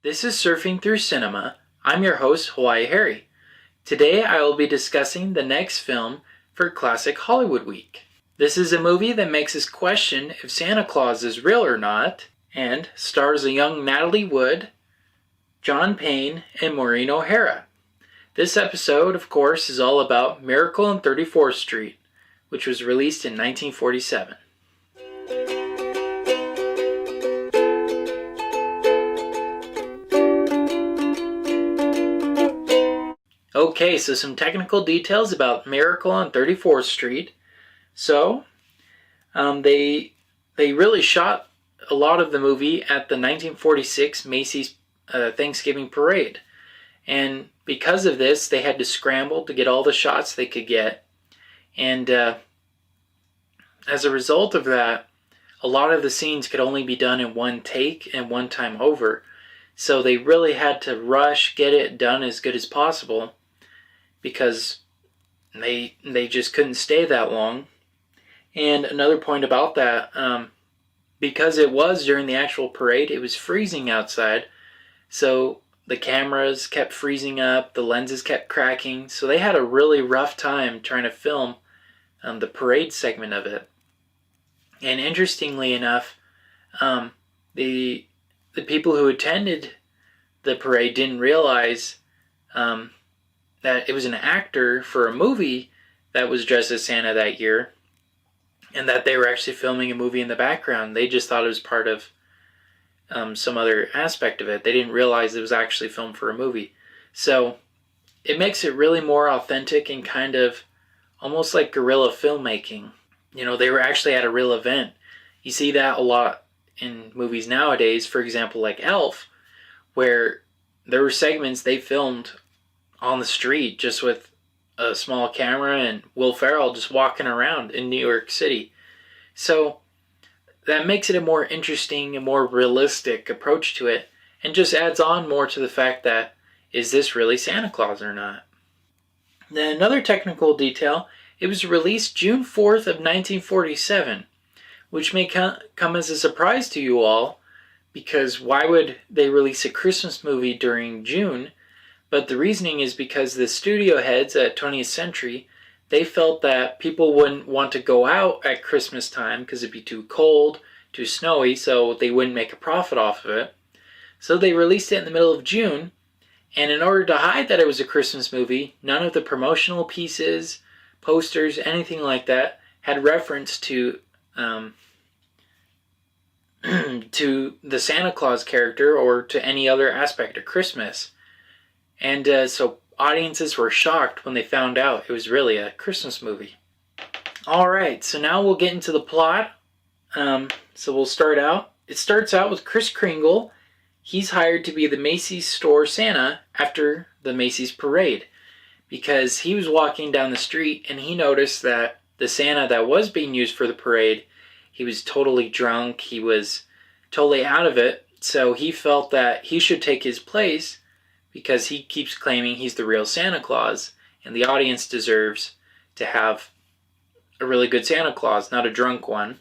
This is Surfing Through Cinema. I'm your host, Hawaii Harry. Today I will be discussing the next film for Classic Hollywood Week. This is a movie that makes us question if Santa Claus is real or not, and stars a young Natalie Wood, John Payne, and Maureen O'Hara. This episode, of course, is all about Miracle on 34th Street, which was released in 1947. Okay, so some technical details about Miracle on 34th Street. So, they really shot a lot of the movie at the 1946 Macy's Thanksgiving Parade. And because of this, they had to scramble to get all the shots they could get. And as a result of that, a lot of the scenes could only be done in one take and one time over. So they really had to rush, get it done as good as possible, because they just couldn't stay that long. And another point about that, because it was during the actual parade, it was freezing outside, so the cameras kept freezing up, the lenses kept cracking, so they had a really rough time trying to film the parade segment of it. And interestingly enough, the people who attended the parade didn't realize that it was an actor for a movie that was dressed as Santa that year, and that they were actually filming a movie in the background. They just thought it was part of some other aspect of it. They didn't realize it was actually filmed for a movie. So it makes it really more authentic and kind of almost like guerrilla filmmaking. You know, they were actually at a real event. You see that a lot in movies nowadays, for example, like Elf, where there were segments they filmed on the street just with a small camera and Will Ferrell just walking around in New York City. So that makes it a more interesting and more realistic approach to it, and just adds on more to the fact that, is this really Santa Claus or not? Then another technical detail, it was released June 4th of 1947, which may come as a surprise to you all, because why would they release a Christmas movie during June? But the reasoning is because the studio heads at 20th Century, they felt that people wouldn't want to go out at Christmas time because it'd be too cold, too snowy, so they wouldn't make a profit off of it. So they released it in the middle of June, and in order to hide that it was a Christmas movie, none of the promotional pieces, posters, anything like that had reference to to the Santa Claus character or to any other aspect of Christmas. And so audiences were shocked when they found out it was really a Christmas movie. Alright, so now we'll get into the plot. So we'll start out. It starts out with Kris Kringle. He's hired to be the Macy's store Santa after the Macy's parade, because he was walking down the street and he noticed that the Santa that was being used for the parade, he was totally drunk, he was totally out of it, so he felt that he should take his place, because he keeps claiming he's the real Santa Claus, and the audience deserves to have a really good Santa Claus, not a drunk one.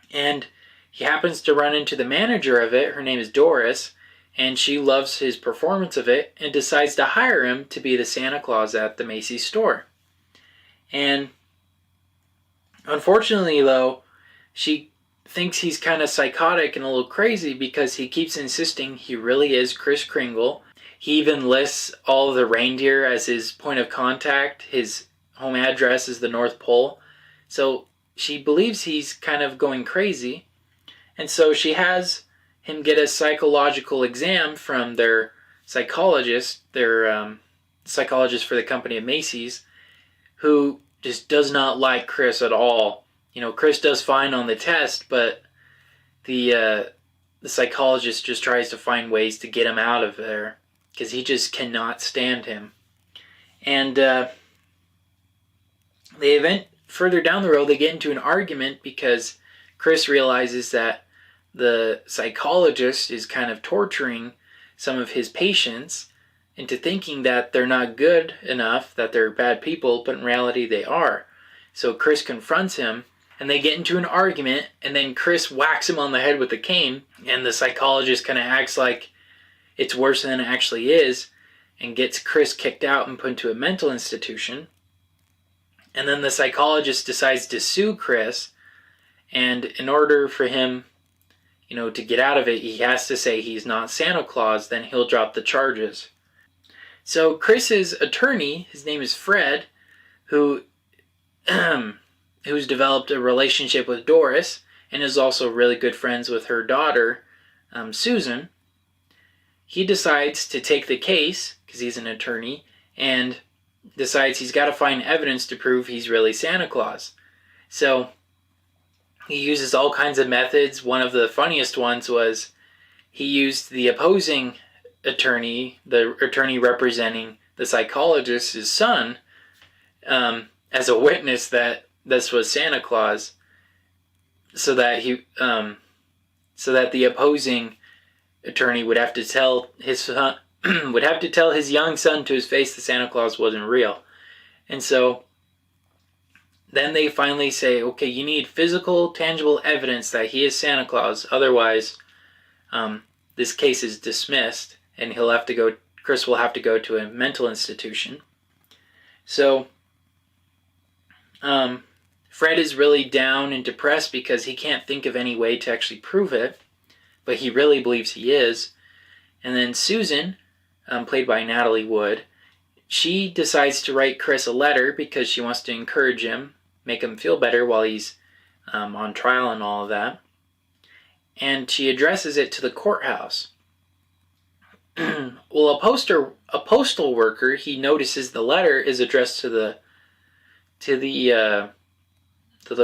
And he happens to run into the manager of it. Her name is Doris, and she loves his performance of it and decides to hire him to be the Santa Claus at the Macy's store. And unfortunately, though, she thinks he's kind of psychotic and a little crazy, because he keeps insisting he really is Kris Kringle. He even lists all of the reindeer as his point of contact. His home address is the North Pole. So she believes he's kind of going crazy. And so she has him get a psychological exam from their psychologist, psychologist for the company of Macy's, who just does not like Kris at all. You know, Kris does fine on the test, but the psychologist just tries to find ways to get him out of there, because he just cannot stand him. And the event further down the road, they get into an argument because Kris realizes that the psychologist is kind of torturing some of his patients into thinking that they're not good enough, that they're bad people, but in reality they are. So Kris confronts him, and they get into an argument, and then Kris whacks him on the head with a cane, and the psychologist kind of acts like it's worse than it actually is, and gets Chris kicked out and put into a mental institution. And then the psychologist decides to sue Chris, and in order for him, to get out of it, he has to say he's not Santa Claus, then he'll drop the charges. So Chris's attorney, his name is Fred, who's developed a relationship with Doris and is also really good friends with her daughter, Susan. He decides to take the case, because he's an attorney, and decides he's got to find evidence to prove he's really Santa Claus. So he uses all kinds of methods. One of the funniest ones was he used the opposing attorney, the attorney representing the psychologist's son, as a witness that this was Santa Claus, so that the opposing attorney would have to tell his son, his young son to his face that Santa Claus wasn't real. And so then they finally say, okay, you need physical, tangible evidence that he is Santa Claus. Otherwise, this case is dismissed, and Chris will have to go to a mental institution. So Fred is really down and depressed because he can't think of any way to actually prove it, but he really believes he is. And then Susan, played by Natalie Wood, she decides to write Chris a letter because she wants to encourage him, make him feel better while he's on trial and all of that. And she addresses it to the courthouse. Well, a postal worker, he notices the letter is addressed to the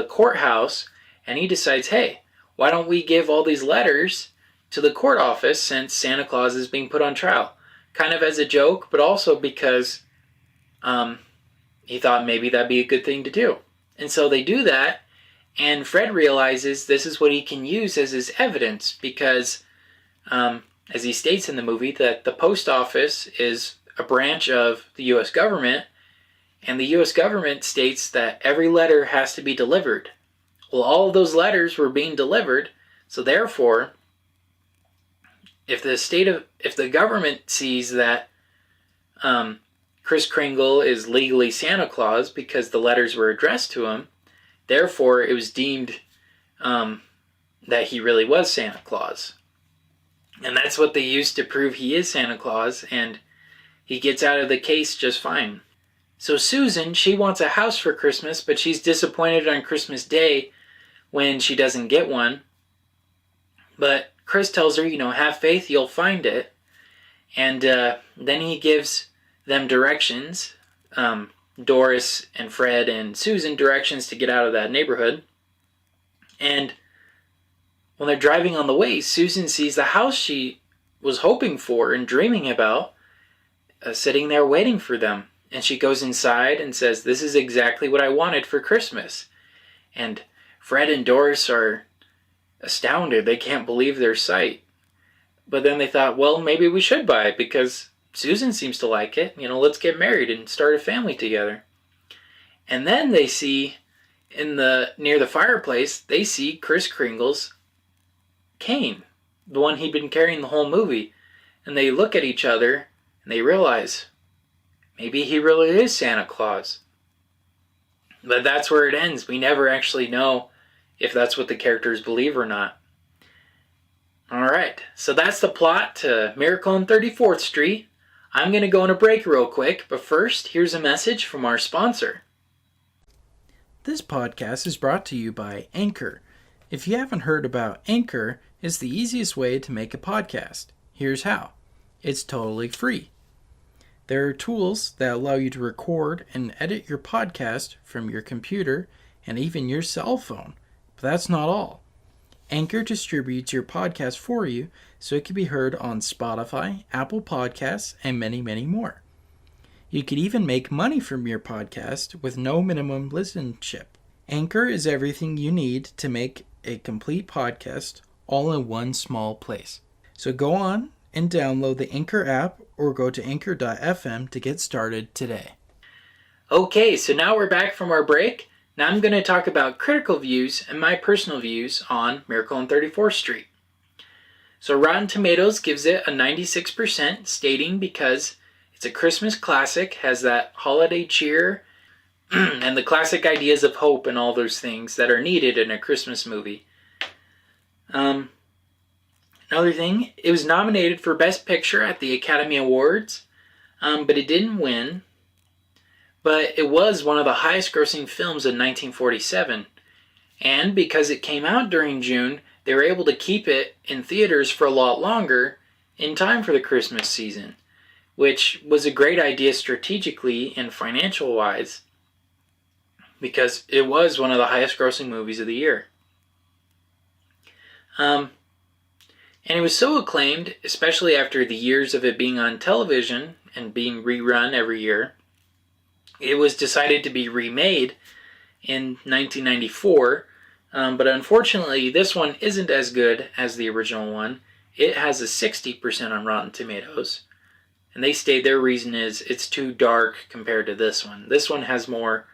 courthouse, and he decides, hey, why don't we give all these letters to the court office since Santa Claus is being put on trial? Kind of as a joke, but also because he thought maybe that'd be a good thing to do. And so they do that, and Fred realizes this is what he can use as his evidence because, as he states in the movie, that the post office is a branch of the U.S. government, and the U.S. government states that every letter has to be delivered. Well, all of those letters were being delivered, so therefore, if the government sees that Kris Kringle is legally Santa Claus because the letters were addressed to him, therefore it was deemed that he really was Santa Claus. And that's what they used to prove he is Santa Claus, and he gets out of the case just fine. So Susan, she wants a house for Christmas, but she's disappointed on Christmas Day when she doesn't get one. But Chris tells her, have faith, you'll find it. And then he gives them directions, Doris and Fred and Susan, directions to get out of that neighborhood. And when they're driving on the way, Susan sees the house she was hoping for and dreaming about sitting there waiting for them. And she goes inside and says, this is exactly what I wanted for Christmas. And Fred and Doris are astounded. They can't believe their sight. But then they thought, well, maybe we should buy it because Susan seems to like it. Let's get married and start a family together. And then they see near the fireplace, they see Kris Kringle's cane, the one he'd been carrying the whole movie. And they look at each other and they realize, maybe he really is Santa Claus. But that's where it ends. We never actually know if that's what the characters believe or not. Alright, so that's the plot to Miracle on 34th Street. I'm going to go on a break real quick, but first, here's a message from our sponsor. This podcast is brought to you by Anchor. If you haven't heard about Anchor, it's the easiest way to make a podcast. Here's how. It's totally free. There are tools that allow you to record and edit your podcast from your computer and even your cell phone. But that's not all. Anchor distributes your podcast for you so it can be heard on Spotify, Apple Podcasts, and many, many more. You could even make money from your podcast with no minimum listenership. Anchor is everything you need to make a complete podcast all in one small place. So go on and download the Anchor app or go to anchor.fm to get started today. Okay, so now we're back from our break. Now I'm going to talk about critical views and my personal views on Miracle on 34th Street. So Rotten Tomatoes gives it a 96%, stating because it's a Christmas classic, has that holiday cheer, and the classic ideas of hope and all those things that are needed in a Christmas movie. Another thing, it was nominated for Best Picture at the Academy Awards, but it didn't win. But it was one of the highest grossing films in 1947. And because it came out during June, they were able to keep it in theaters for a lot longer in time for the Christmas season, which was a great idea strategically and financial-wise, because it was one of the highest grossing movies of the year. And it was so acclaimed, especially after the years of it being on television and being rerun every year, it was decided to be remade in 1994, but unfortunately this one isn't as good as the original one. It has a 60% on Rotten Tomatoes, and they state their reason is it's too dark compared to this one. This one has more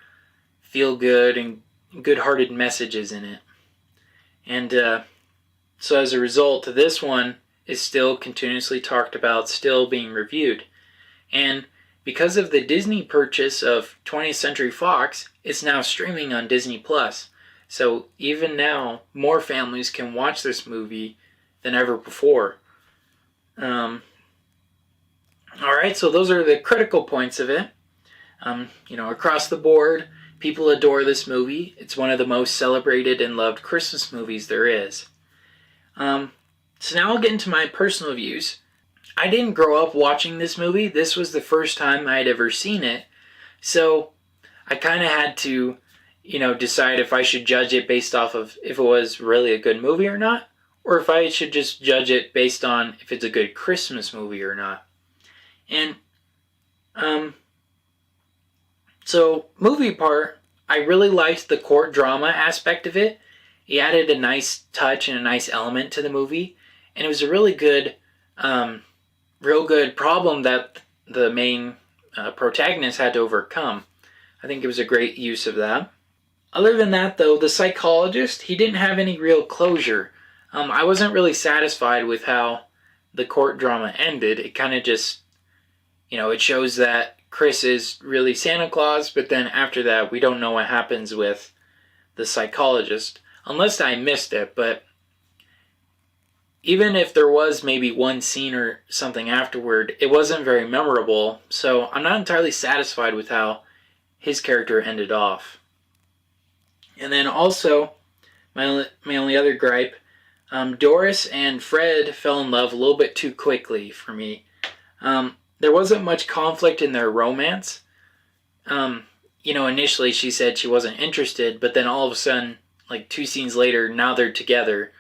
feel-good and good-hearted messages in it. And so as a result, this one is still continuously talked about, still being reviewed. And because of the Disney purchase of 20th Century Fox, it's now streaming on Disney+. So even now, more families can watch this movie than ever before. Alright, so those are the critical points of it. Across the board, people adore this movie. It's one of the most celebrated and loved Christmas movies there is. So now I'll get into my personal views. I didn't grow up watching this movie. This was the first time I had ever seen it. So I kind of had to, decide if I should judge it based off of if it was really a good movie or not, or if I should just judge it based on if it's a good Christmas movie or not. And, so movie part, I really liked the court drama aspect of it. He added a nice touch and a nice element to the movie, and it was a really good, real good problem that the main protagonist had to overcome. I think it was a great use of that. Other than that, though, the psychologist, he didn't have any real closure. I wasn't really satisfied with how the court drama ended. It kind of just, it shows that Chris is really Santa Claus, but then after that, we don't know what happens with the psychologist. Unless I missed it, but even if there was maybe one scene or something afterward, it wasn't very memorable, so I'm not entirely satisfied with how his character ended off. And then also, my only other gripe, Doris and Fred fell in love a little bit too quickly for me. There wasn't much conflict in their romance. Initially she said she wasn't interested, but then all of a sudden, like 2 scenes later, now they're together.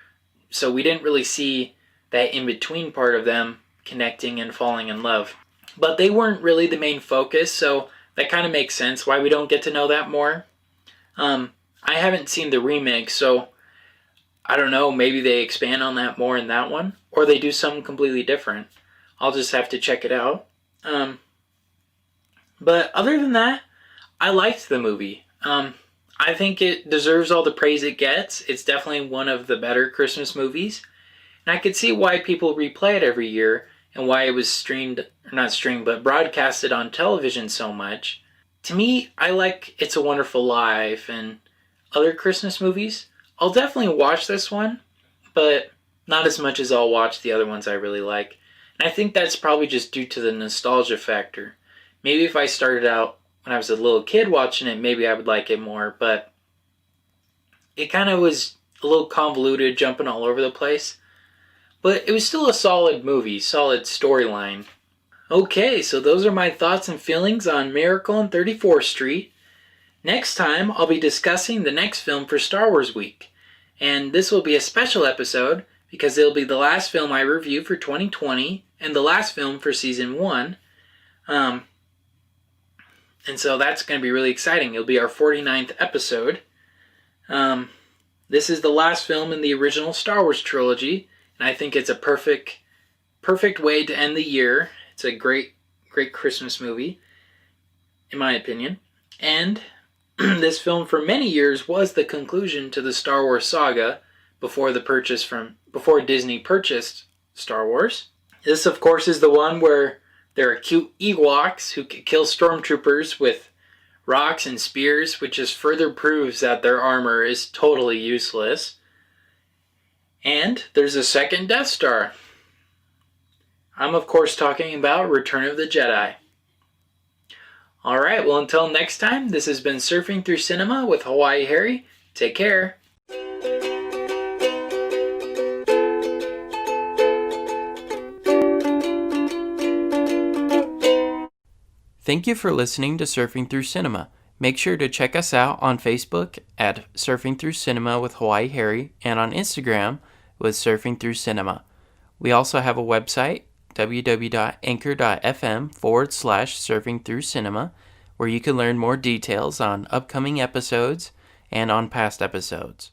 So we didn't really see that in-between part of them connecting and falling in love. But they weren't really the main focus, so that kind of makes sense why we don't get to know that more. I haven't seen the remake, so I don't know, maybe they expand on that more in that one, or they do something completely different. I'll just have to check it out. But other than that, I liked the movie. I think it deserves all the praise it gets. It's definitely one of the better Christmas movies. And I could see why people replay it every year and why it was broadcasted on television so much. To me, I like It's a Wonderful Life and other Christmas movies. I'll definitely watch this one, but not as much as I'll watch the other ones I really like. And I think that's probably just due to the nostalgia factor. Maybe if I started out when I was a little kid watching it, maybe I would like it more, but it kind of was a little convoluted, jumping all over the place. But it was still a solid movie, solid storyline. Okay, so those are my thoughts and feelings on Miracle on 34th Street. Next time, I'll be discussing the next film for Star Wars Week. And this will be a special episode because it'll be the last film I review for 2020 and the last film for Season 1. And so that's going to be really exciting. It'll be our 49th episode. This is the last film in the original Star Wars trilogy, and I think it's a perfect way to end the year. It's a great Christmas movie, in my opinion. And this film for many years was the conclusion to the Star Wars saga before Disney purchased Star Wars. This, of course, is the one where there are cute Ewoks who can kill stormtroopers with rocks and spears, which just further proves that their armor is totally useless. And there's a second Death Star. I'm, of course, talking about Return of the Jedi. Alright, well, until next time, this has been Surfing Through Cinema with Hawaii Harry. Take care. Thank you for listening to Surfing Through Cinema. Make sure to check us out on Facebook at Surfing Through Cinema with Hawaii Harry and on Instagram with Surfing Through Cinema. We also have a website, www.anchor.fm/Surfing Through Cinema, where you can learn more details on upcoming episodes and on past episodes.